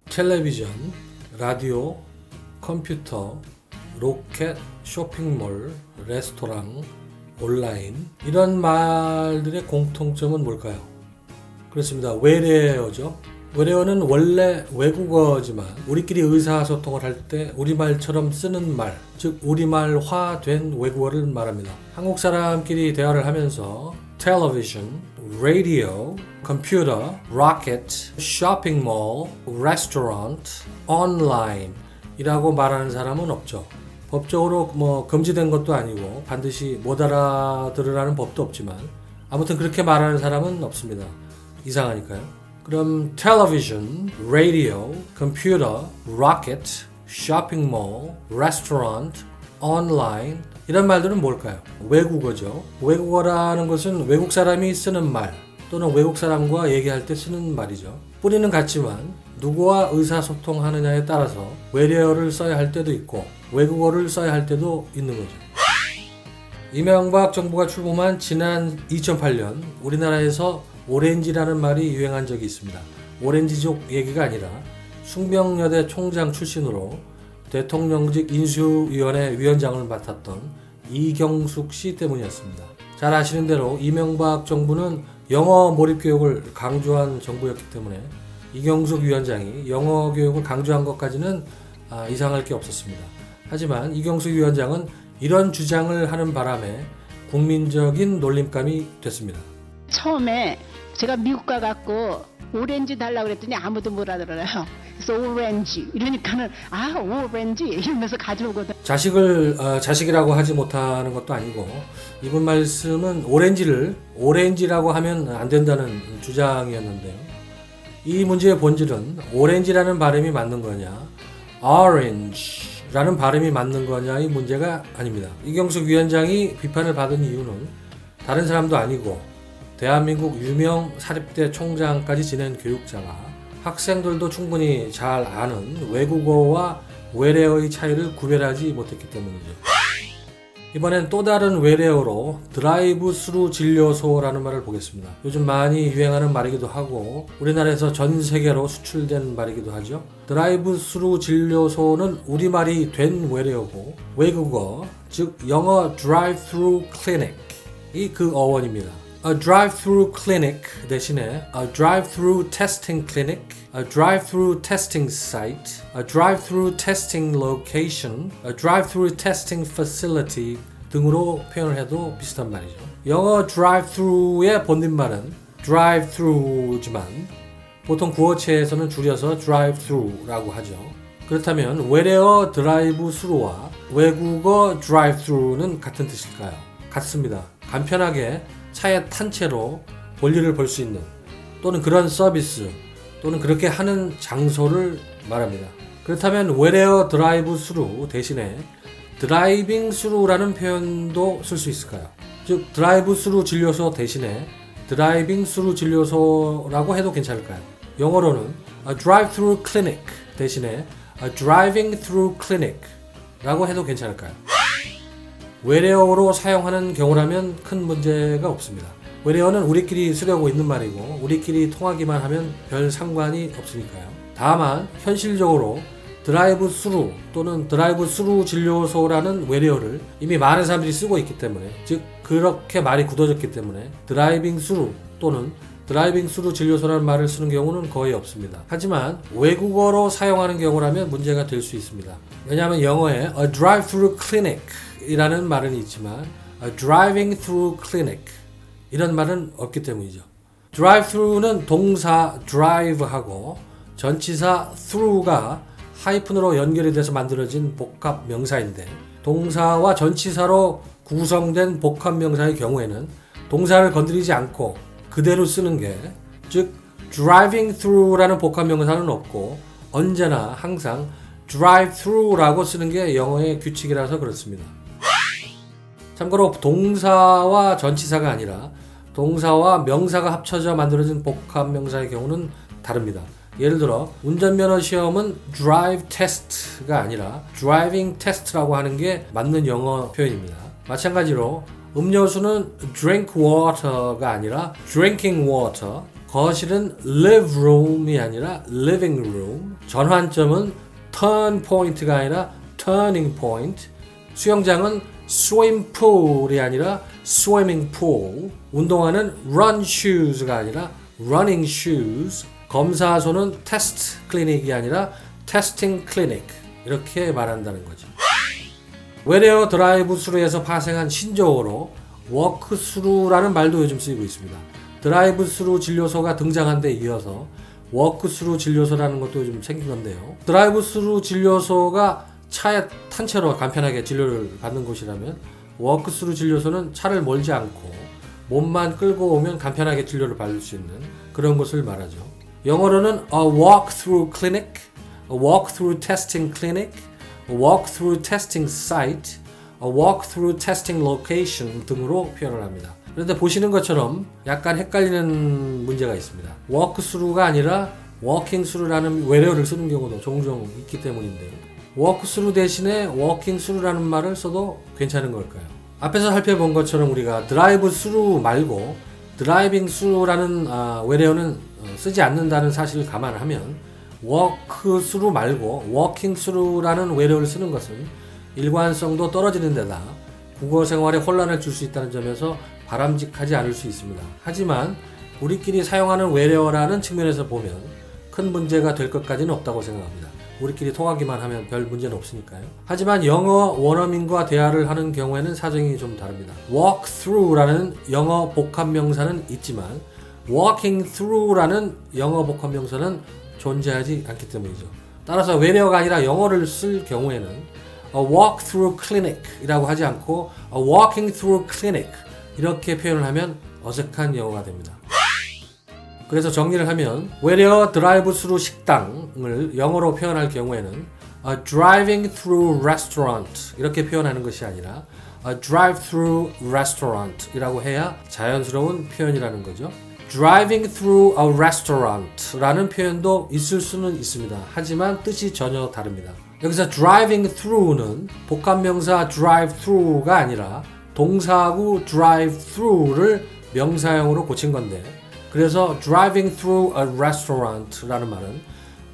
텔레비전, 라디오, 컴퓨터, 로켓, 쇼핑몰, 레스토랑, 온라인 이런 말들의 공통점은 뭘까요? 그렇습니다. 외래어죠. 외래어는 원래 외국어지만 우리끼리 의사소통을 할 때 우리말처럼 쓰는 말, 즉 우리말화된 외국어를 말합니다. 한국 사람끼리 대화를 하면서 television, radio, computer, rocket, shopping mall, restaurant, online 이라고 말하는 사람은 없죠. 법적으로 금지된 것도 아니고 반드시 못 알아들으라는 법도 없지만 아무튼 그렇게 말하는 사람은 없습니다. 이상하니까요. 그럼 television, radio, computer, rocket, shopping mall, restaurant, online 이런 말들은 뭘까요? 외국어죠. 외국어라는 것은 외국 사람이 쓰는 말 또는 외국 사람과 얘기할 때 쓰는 말이죠. 뿌리는 같지만 누구와 의사소통하느냐에 따라서 외래어를 써야 할 때도 있고 외국어를 써야 할 때도 있는 거죠. 이명박 정부가 출범한 지난 2008년 우리나라에서 오렌지라는 말이 유행한 적이 있습니다. 오렌지족 얘기가 아니라 숭명여대 총장 출신으로 대통령직 인수위원회 위원장을 맡았던 이경숙 씨 때문이었습니다. 잘 아시는 대로 이명박 정부는 영어 몰입 교육을 강조한 정부였기 때문에 이경숙 위원장이 영어 교육을 강조한 것까지는 이상할 게 없었습니다. 하지만 이경숙 위원장은 이런 주장을 하는 바람에 국민적인 놀림감이 됐습니다. 처음에 제가 미국 가갖고 오렌지 달라고 그랬더니 아무도 못 알아들어요. 그래서 오렌지 이러니까는 오렌지 이러면서 가져오거든. 자식을 자식이라고 하지 못하는 것도 아니고 이분 말씀은 오렌지라고 하면 안 된다는 주장이었는데요. 이 문제의 본질은 오렌지라는 발음이 맞는 거냐 orange라는 발음이 맞는 거냐의 문제가 아닙니다. 이경숙 위원장이 비판을 받은 이유는 다른 사람도 아니고 대한민국 유명 사립대 총장까지 지낸 교육자가 학생들도 충분히 잘 아는 외국어와 외래어의 차이를 구별하지 못했기 때문이죠. 이번엔 또 다른 외래어로 드라이브 스루 진료소라는 말을 보겠습니다. 요즘 많이 유행하는 말이기도 하고 우리나라에서 전 세계로 수출된 말이기도 하죠. 드라이브 스루 진료소는 우리말이 된 외래어고 외국어, 즉 영어 drive-through clinic이 그 어원입니다. A drive-through clinic 대신에 a drive-through testing clinic, a drive-through testing site, a drive-through testing location, a drive-through testing facility 등으로 표현을 해도 비슷한 말이죠. 영어 drive-through의 본인말은 drive-through지만 보통 구어체에서는 줄여서 drive-through라고 하죠. 그렇다면 외래어 drive-through와 외국어 drive-through는 같은 뜻일까요? 같습니다. 간편하게 차에 탄 채로 볼일을 볼 수 있는 또는 그런 서비스 또는 그렇게 하는 장소를 말합니다. 그렇다면 외래어 드라이브 스루 대신에 드라이빙 스루라는 표현도 쓸 수 있을까요? 즉 드라이브 스루 진료소 대신에 드라이빙 스루 진료소라고 해도 괜찮을까요? 영어로는 a drive-through clinic 대신에 a driving through clinic 라고 해도 괜찮을까요? 외래어로 사용하는 경우라면 큰 문제가 없습니다. 외래어는 우리끼리 쓰려고 있는 말이고 우리끼리 통하기만 하면 별 상관이 없으니까요. 다만 현실적으로 드라이브 스루 또는 드라이브 스루 진료소라는 외래어를 이미 많은 사람들이 쓰고 있기 때문에 즉 그렇게 말이 굳어졌기 때문에 드라이빙 스루 또는 드라이빙 스루 진료소라는 말을 쓰는 경우는 거의 없습니다. 하지만 외국어로 사용하는 경우라면 문제가 될 수 있습니다. 왜냐하면 영어에 a drive-through clinic 이라는 말은 있지만 a driving through clinic 이런 말은 없기 때문이죠. drive-through는 동사 drive하고 전치사 through가 하이픈으로 연결이 돼서 만들어진 복합 명사인데 동사와 전치사로 구성된 복합 명사의 경우에는 동사를 건드리지 않고 그대로 쓰는 게 즉 driving through라는 복합 명사는 없고 언제나 항상 drive through라고 쓰는 게 영어의 규칙이라서 그렇습니다. 참고로 동사와 전치사가 아니라 동사와 명사가 합쳐져 만들어진 복합 명사의 경우는 다릅니다. 예를 들어 운전면허 시험은 drive test가 아니라 driving test라고 하는 게 맞는 영어 표현입니다. 마찬가지로 음료수는 drink water가 아니라 drinking water 거실은 live room이 아니라 living room. 전환점은 turn point가 아니라 turning point. 수영장은 swim pool이 아니라 swimming pool. 운동화는 run shoes가 아니라 running shoes. 검사소는 test clinic이 아니라 testing clinic. 이렇게 말한다는 거죠. 외래어 드라이브 스루에서 파생한 신조어로 워크 스루라는 말도 요즘 쓰이고 있습니다. 드라이브 스루 진료소가 등장한 데 이어서 워크 스루 진료소라는 것도 요즘 생긴 건데요. 드라이브 스루 진료소가 차에 탄 채로 간편하게 진료를 받는 곳이라면 워크 스루 진료소는 차를 몰지 않고 몸만 끌고 오면 간편하게 진료를 받을 수 있는 그런 곳을 말하죠. 영어로는 a walk-through clinic, a walk-through testing clinic, a walk-through testing site, a walk-through testing location 등으로 표현을 합니다. 그런데 보시는 것처럼 약간 헷갈리는 문제가 있습니다. walk-through가 아니라 walking-through라는 외래어를 쓰는 경우도 종종 있기 때문인데요. walk-through 대신에 walking-through라는 말을 써도 괜찮은 걸까요? 앞에서 살펴본 것처럼 우리가 drive-through 말고 driving-through라는 외래어는 쓰지 않는다는 사실을 감안하면 walk-through 말고 walking-through라는 외래어를 쓰는 것은 일관성도 떨어지는 데다 국어 생활에 혼란을 줄 수 있다는 점에서 바람직하지 않을 수 있습니다. 하지만 우리끼리 사용하는 외래어라는 측면에서 보면 큰 문제가 될 것까지는 없다고 생각합니다. 우리끼리 통하기만 하면 별 문제는 없으니까요. 하지만 영어 원어민과 대화를 하는 경우에는 사정이 좀 다릅니다. walk through라는 영어 복합명사는 있지만 walking through라는 영어 복합명사는 존재하지 않기 때문이죠. 따라서 외래어가 아니라 영어를 쓸 경우에는 a walk through clinic 이라고 하지 않고 a walking through clinic 이렇게 표현을 하면 어색한 영어가 됩니다. 그래서 정리를 하면 외래어 드라이브 스루 식당을 영어로 표현할 경우에는 a driving through restaurant 이렇게 표현하는 것이 아니라 a drive through restaurant 이라고 해야 자연스러운 표현이라는 거죠. driving through a restaurant 라는 표현도 있을 수는 있습니다. 하지만 뜻이 전혀 다릅니다. 여기서 driving through는 복합명사 drive through가 아니라 동사구 drive through를 명사형으로 고친 건데 그래서 driving through a restaurant 라는 말은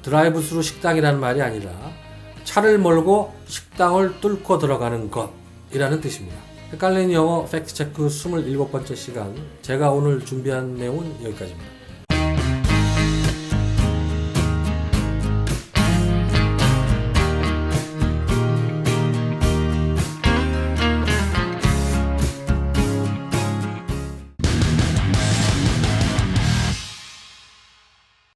드라이브 스루 식당이라는 말이 아니라 차를 몰고 식당을 뚫고 들어가는 것이라는 뜻입니다. 헷갈리는 영어 팩트체크 27번째 시간 제가 오늘 준비한 내용은 여기까지입니다.